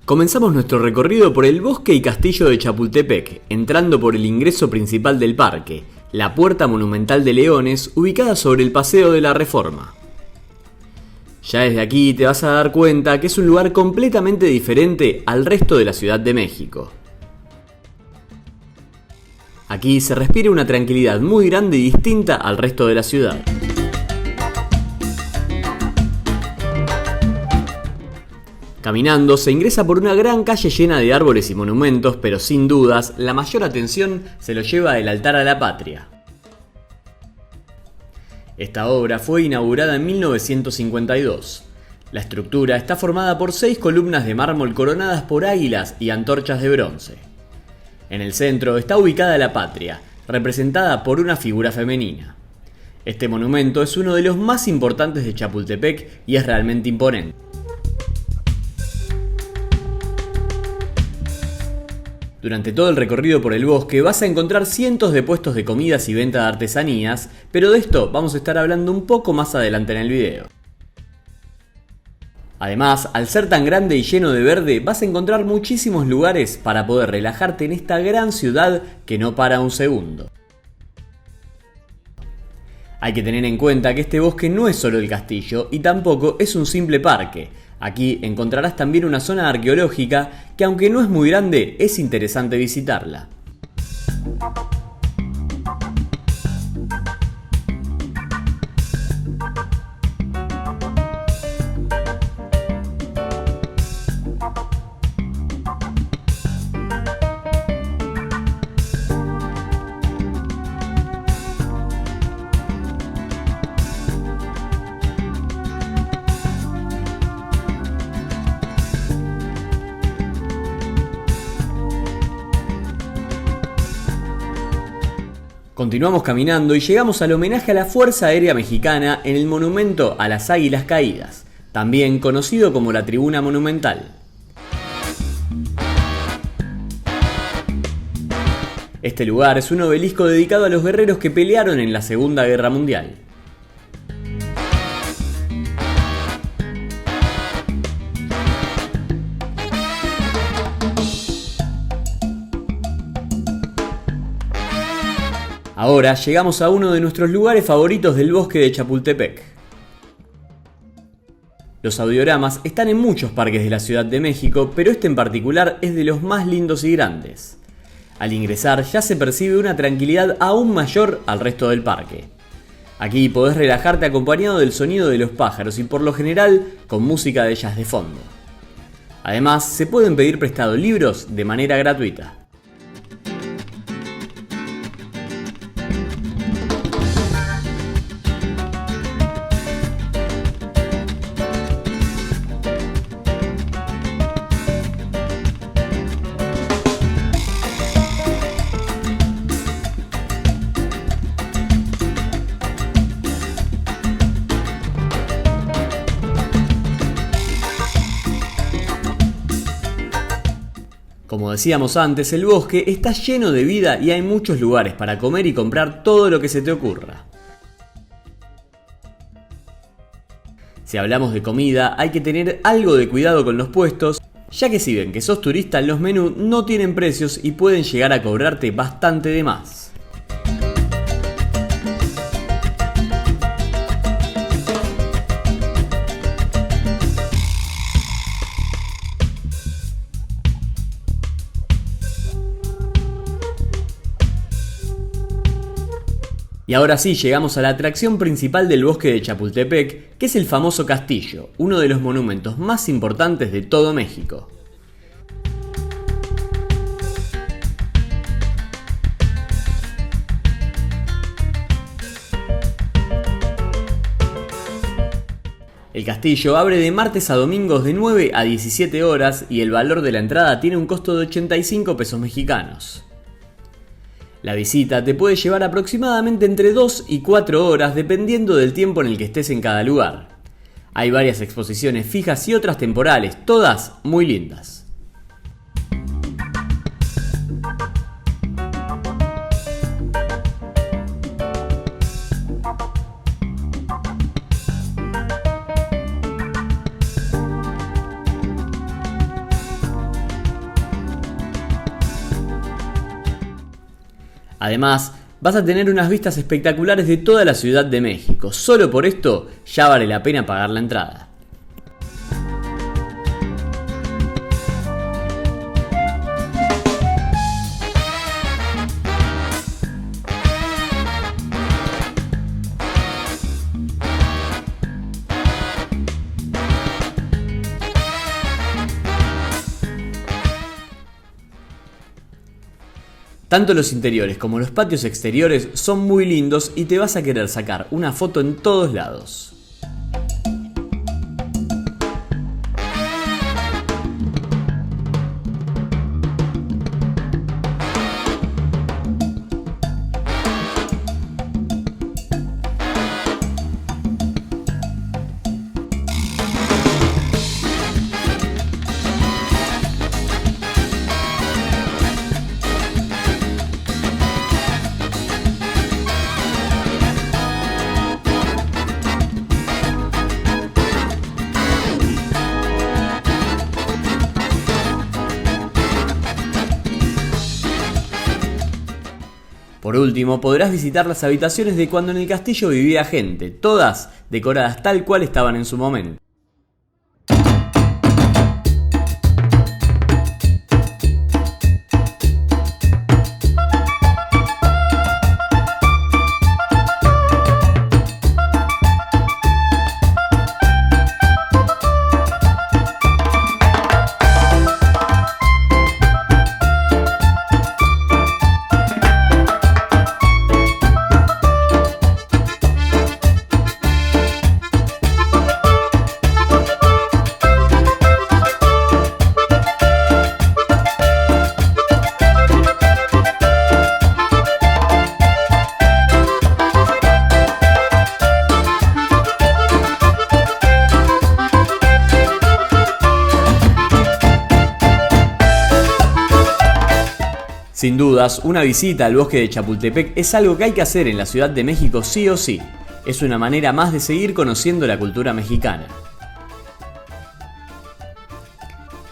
Comenzamos nuestro recorrido por el bosque y castillo de Chapultepec, entrando por el ingreso principal del parque, la Puerta Monumental de Leones, ubicada sobre el Paseo de la Reforma. Ya desde aquí te vas a dar cuenta que es un lugar completamente diferente al resto de la Ciudad de México. Aquí se respira una tranquilidad muy grande y distinta al resto de la ciudad. Caminando se ingresa por una gran calle llena de árboles y monumentos, pero sin dudas, la mayor atención se lo lleva el altar a la patria. Esta obra fue inaugurada en 1952. La estructura está formada por 6 columnas de mármol coronadas por águilas y antorchas de bronce. En el centro está ubicada la patria, representada por una figura femenina. Este monumento es uno de los más importantes de Chapultepec y es realmente imponente. Durante todo el recorrido por el bosque vas a encontrar cientos de puestos de comidas y venta de artesanías, pero de esto vamos a estar hablando un poco más adelante en el video. Además, al ser tan grande y lleno de verde, vas a encontrar muchísimos lugares para poder relajarte en esta gran ciudad que no para un segundo. Hay que tener en cuenta que este bosque no es solo el castillo y tampoco es un simple parque. Aquí encontrarás también una zona arqueológica que, aunque no es muy grande, es interesante visitarla. Continuamos caminando y llegamos al homenaje a la Fuerza Aérea Mexicana en el monumento a las Águilas Caídas, también conocido como la Tribuna Monumental. Este lugar es un obelisco dedicado a los guerreros que pelearon en la Segunda Guerra Mundial. Ahora llegamos a uno de nuestros lugares favoritos del bosque de Chapultepec. Los audioramas están en muchos parques de la Ciudad de México, pero este en particular es de los más lindos y grandes. Al ingresar ya se percibe una tranquilidad aún mayor al resto del parque. Aquí podés relajarte acompañado del sonido de los pájaros y por lo general con música de jazz de fondo. Además, se pueden pedir prestado libros de manera gratuita. Como decíamos antes, el bosque está lleno de vida y hay muchos lugares para comer y comprar todo lo que se te ocurra. Si hablamos de comida, hay que tener algo de cuidado con los puestos, ya que si ven que sos turista, los menús no tienen precios y pueden llegar a cobrarte bastante de más. Y ahora sí, llegamos a la atracción principal del bosque de Chapultepec, que es el famoso castillo, uno de los monumentos más importantes de todo México. El castillo abre de martes a domingos de 9 a 17 horas y el valor de la entrada tiene un costo de 85 pesos mexicanos. La visita te puede llevar aproximadamente entre 2 y 4 horas dependiendo del tiempo en el que estés en cada lugar. Hay varias exposiciones fijas y otras temporales, todas muy lindas. Además, vas a tener unas vistas espectaculares de toda la Ciudad de México. Solo por esto ya vale la pena pagar la entrada. Tanto los interiores como los patios exteriores son muy lindos y te vas a querer sacar una foto en todos lados. Por último, podrás visitar las habitaciones de cuando en el castillo vivía gente, todas decoradas tal cual estaban en su momento. Sin dudas, una visita al bosque de Chapultepec es algo que hay que hacer en la Ciudad de México sí o sí. Es una manera más de seguir conociendo la cultura mexicana.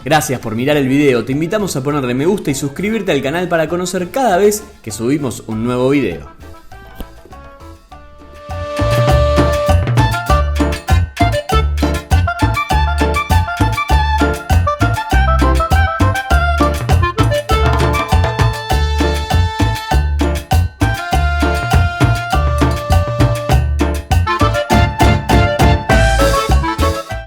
Gracias por mirar el video, te invitamos a ponerle me gusta y suscribirte al canal para conocer cada vez que subimos un nuevo video.